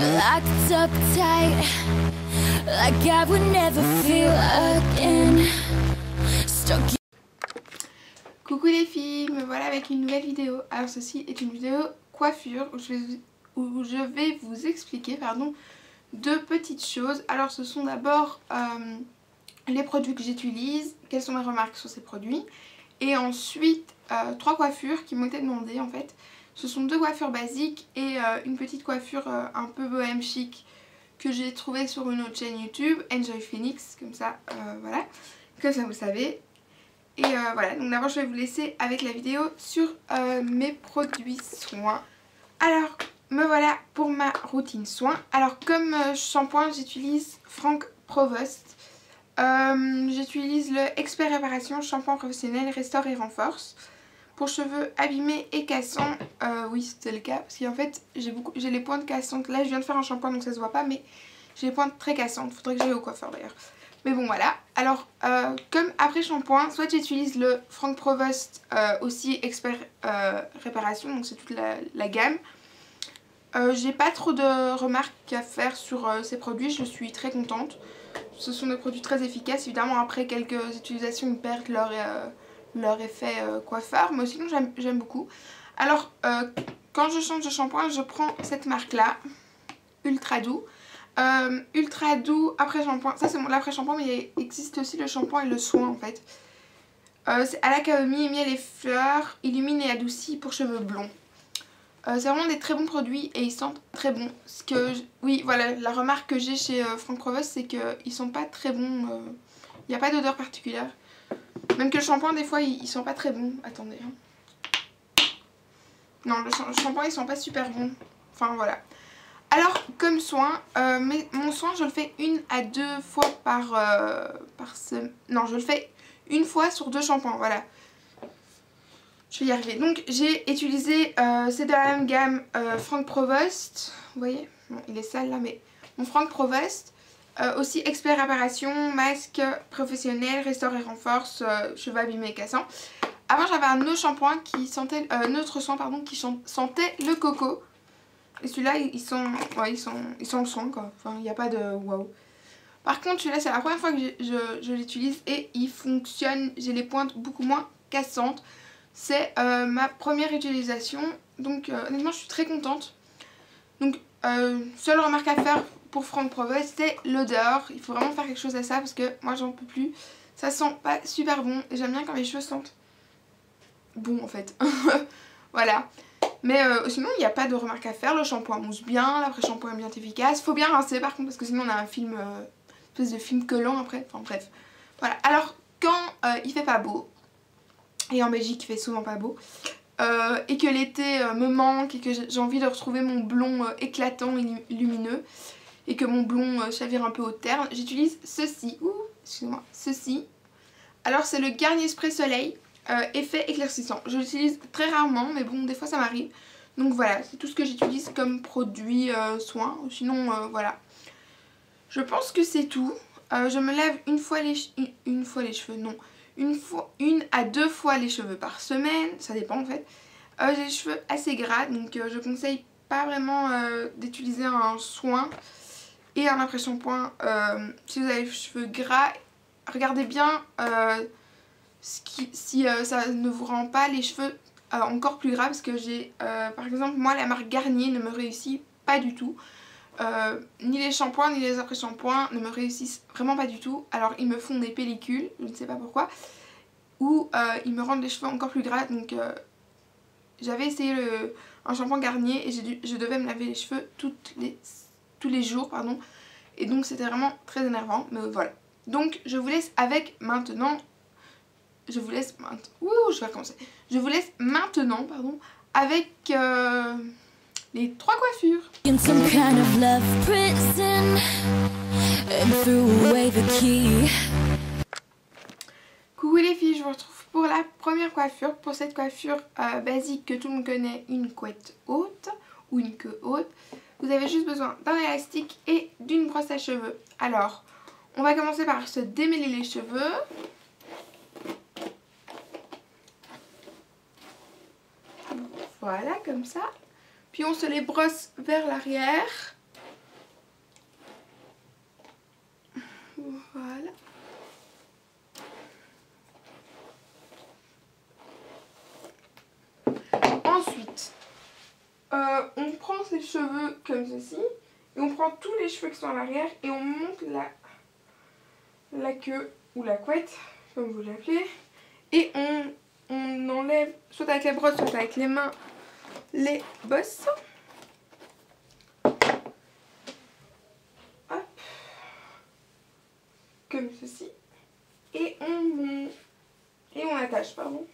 Locked up tight, like I would never feel again. Stuck. Coucou les filles, me voilà avec une nouvelle vidéo. Alors ceci est une vidéo coiffure où je vais vous expliquer deux petites choses. Alors ce sont d'abord les produits que j'utilise, quelles sont mes remarques sur ces produits. Et ensuite trois coiffures qui m'ont été demandées en fait. Ce sont deux coiffures basiques et une petite coiffure un peu bohème chic que j'ai trouvée sur une autre chaîne YouTube, Enjoy Phoenix, comme ça, voilà, comme ça vous le savez. Et voilà, donc d'abord je vais vous laisser avec la vidéo sur mes produits soins. Alors, me voilà pour ma routine soins. Alors comme shampoing, j'utilise Franck Provost. J'utilise le Expert Réparation Shampoing Professionnel Restaure et Renforce. Pour cheveux abîmés et cassants, oui c'était le cas parce qu'en fait j'ai les pointes cassantes. Là je viens de faire un shampoing donc ça se voit pas, mais j'ai les pointes très cassantes. Faudrait que j'aille au coiffeur d'ailleurs. Mais bon voilà. Alors comme après shampoing, soit j'utilise le Franck Provost aussi Expert Réparation, donc c'est toute la gamme. J'ai pas trop de remarques à faire sur ces produits, je suis très contente. Ce sont des produits très efficaces. Évidemment après quelques utilisations ils perdent leur effet coiffeur, mais sinon j'aime beaucoup. Alors quand je change de shampoing, je prends cette marque là, Ultra Doux. Ultra Doux après shampoing, ça c'est mon après shampoing, mais il existe aussi le shampoing et le soin en fait. C'est à la camomille, miel et fleurs, illumine et adoucit pour cheveux blonds. C'est vraiment des très bons produits et ils sentent très bons. Oui voilà, la remarque que j'ai chez Franck Provost, c'est qu'ils sont pas très bons, il n'y a pas d'odeur particulière. Même que le shampoing des fois ils sont pas très bons. Attendez. Non, le shampoing ils sont pas super bons. Enfin voilà. Alors comme soin, mon soin je le fais 1 à 2 fois par semaine. Non, je le fais une fois sur 2 shampoings, voilà. Je vais y arriver. Donc j'ai utilisé, c'est de la même gamme, Franck Provost. Vous voyez, bon, il est sale là, mais mon Franck Provost. Aussi Expert Réparation, masque professionnel, restaure et renforce, cheveux abîmés et cassants. Avant j'avais un autre shampoing qui sentait, autre soin pardon, qui sentait le coco. Et celui-là ils sont le soin quoi. Enfin il n'y a pas de waouh. Par contre celui-là c'est la première fois que je l'utilise et il fonctionne. J'ai les pointes beaucoup moins cassantes. C'est ma première utilisation. Donc honnêtement je suis très contente. Donc seule remarque à faire pour Franck Provost, c'est l'odeur. Il faut vraiment faire quelque chose à ça parce que moi j'en peux plus. Ça sent pas super bon et j'aime bien quand les cheveux sentent bon en fait. Voilà. Mais sinon il n'y a pas de remarque à faire. Le shampoing mousse bien, l'après-shampoing est bien efficace. Faut bien rincer par contre parce que sinon on a un film, espèce de film collant après. Enfin bref. Voilà. Alors quand il fait pas beau, et en Belgique il fait souvent pas beau, et que l'été me manque et que j'ai envie de retrouver mon blond éclatant et lumineux et que mon blond chavire un peu au terme, j'utilise ceci. Ouh, excusez-moi, ceci. Alors c'est le Garnier Spray Soleil effet éclaircissant. Je l'utilise très rarement mais bon des fois ça m'arrive. Donc voilà, c'est tout ce que j'utilise comme produit soin. Sinon voilà. Je pense que c'est tout. Je me lave une fois les cheveux, non. Une à 2 fois les cheveux par semaine, ça dépend en fait. J'ai les cheveux assez gras donc je conseille pas vraiment d'utiliser un soin et un après-shampoing. Si vous avez les cheveux gras, regardez bien si ça ne vous rend pas les cheveux encore plus gras, parce que j'ai par exemple moi la marque Garnier ne me réussit pas du tout. Ni les shampoings ni les après-shampoings ne me réussissent vraiment pas du tout. Alors ils me font des pellicules, je ne sais pas pourquoi, ou ils me rendent les cheveux encore plus gras. Donc j'avais essayé un shampoing Garnier et je devais me laver les cheveux tous les jours pardon. Et donc c'était vraiment très énervant, mais voilà. Donc je vous laisse avec maintenant. Je vous laisse maintenant pardon, avec les 3 coiffures. In some kind of love prison and threw away the key. Coucou les filles, je vous retrouve pour la première coiffure. Pour cette coiffure basique que tout le monde connaît, une couette haute ou une queue haute. Vous avez juste besoin d'un élastique et d'une brosse à cheveux. Alors, on va commencer par se démêler les cheveux. Voilà, comme ça. Puis on se les brosse vers l'arrière. Voilà. Ensuite, on prend ses cheveux comme ceci. Et on prend tous les cheveux qui sont à l'arrière et on monte la queue ou la couette, comme vous l'appelez. Et on enlève, soit avec la brosse, soit avec les mains, les bosses. Hop. Comme ceci. Et on attache, pardon.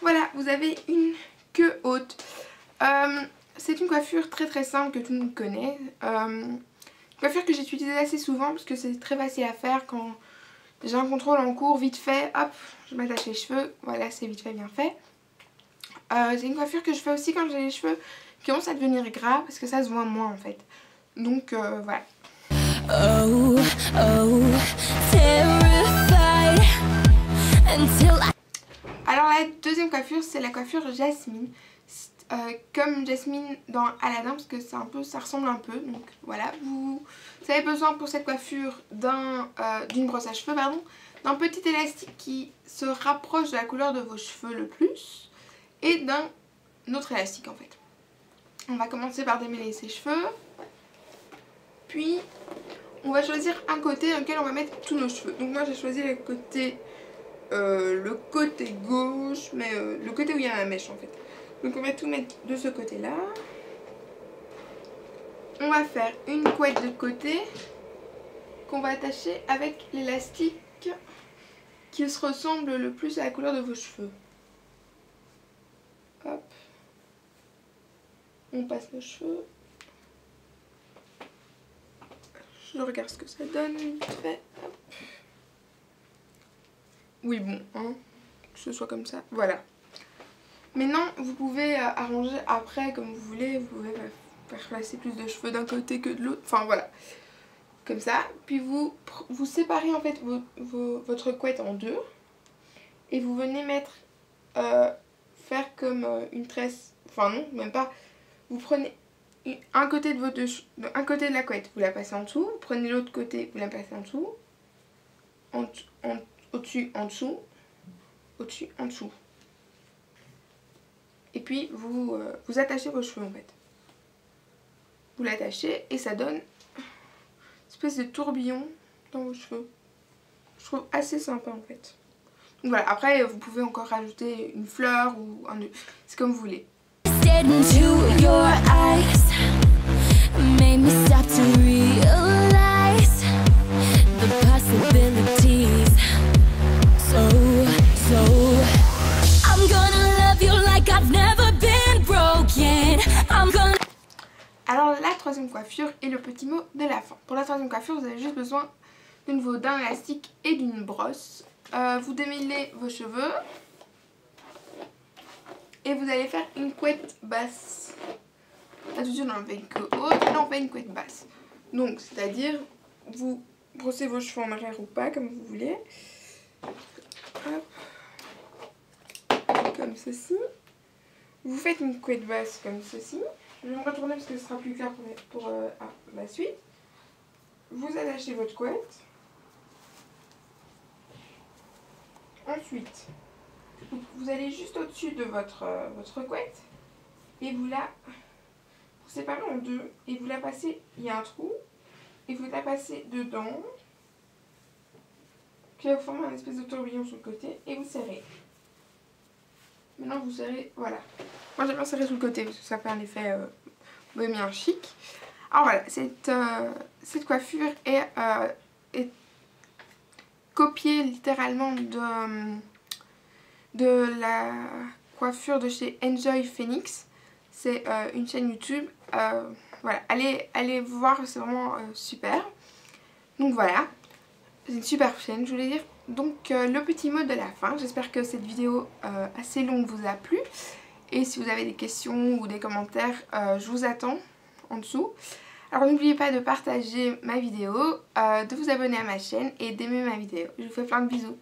Voilà, vous avez une queue haute. C'est une coiffure très simple que tout le monde connaît. Une coiffure que j'ai utilisée assez souvent parce que c'est très facile à faire quand j'ai un contrôle en cours, vite fait, hop, je m'attache les cheveux. Voilà, c'est vite fait, bien fait. C'est une coiffure que je fais aussi quand j'ai les cheveux qui commencent à devenir gras parce que ça se voit moins en fait. Donc voilà. Oh, oh, terrified until I... Alors la deuxième coiffure, c'est la coiffure Jasmine. Comme Jasmine dans Aladdin, parce que ça ressemble un peu. Donc voilà, vous avez besoin pour cette coiffure d'une brosse à cheveux, pardon, d'un petit élastique qui se rapproche de la couleur de vos cheveux le plus et d'un autre élastique en fait. On va commencer par démêler ses cheveux, puis on va choisir un côté dans lequel on va mettre tous nos cheveux. Donc moi j'ai choisi le côté gauche, mais le côté où il y a la mèche en fait. Donc on va tout mettre de ce côté là. On va faire une couette de côté qu'on va attacher avec l'élastique qui se ressemble le plus à la couleur de vos cheveux. Hop. On passe nos cheveux. Je regarde ce que ça donne vite fait. Hop. Oui bon, hein, que ce soit comme ça. Voilà. Maintenant, vous pouvez arranger après comme vous voulez. Vous pouvez faire placer plus de cheveux d'un côté que de l'autre. Enfin voilà. Comme ça. Puis vous séparez en fait votre couette en deux. Et vous venez mettre... faire comme une tresse. Enfin non, même pas. Vous prenez un côté de la couette. Vous la passez en dessous. Vous prenez l'autre côté. Vous la passez en dessous. Au-dessus, en dessous. Au-dessus, en dessous. Et puis vous attachez vos cheveux en fait. Vous l'attachez et ça donne une espèce de tourbillon dans vos cheveux. Je trouve assez sympa en fait. Donc voilà, après vous pouvez encore rajouter une fleur ou un nœud. C'est comme vous voulez. Alors la troisième coiffure est le petit mot de la fin. Pour la troisième coiffure, vous avez juste besoin de nouveau d'un élastique et d'une brosse. Vous démêlez vos cheveux et vous allez faire une couette basse. Là tout de suite on en fait une queue haute et là on fait une couette basse. Donc c'est-à-dire vous brossez vos cheveux en arrière ou pas comme vous voulez. Hop. Comme ceci. Vous faites une couette basse comme ceci. Je vais me retourner parce que ce sera plus clair pour la suite. Vous attachez votre couette. Ensuite, vous allez juste au-dessus de votre couette et vous séparez en deux et vous la passez, il y a un trou, et vous la passez dedans, qui va vous former un espèce de tourbillon sur le côté et vous serrez. Maintenant vous serrez, voilà. Moi j'aime bien serrer sur le côté parce que ça fait un effet bohémien chic. Alors voilà, cette coiffure est copiée littéralement de la coiffure de chez Enjoy Phoenix. C'est une chaîne YouTube. Voilà, allez voir, c'est vraiment super. Donc voilà, c'est une super chaîne, je voulais dire. Donc le petit mot de la fin, j'espère que cette vidéo assez longue vous a plu. Et si vous avez des questions ou des commentaires, je vous attends en dessous. Alors n'oubliez pas de partager ma vidéo, de vous abonner à ma chaîne et d'aimer ma vidéo. Je vous fais plein de bisous.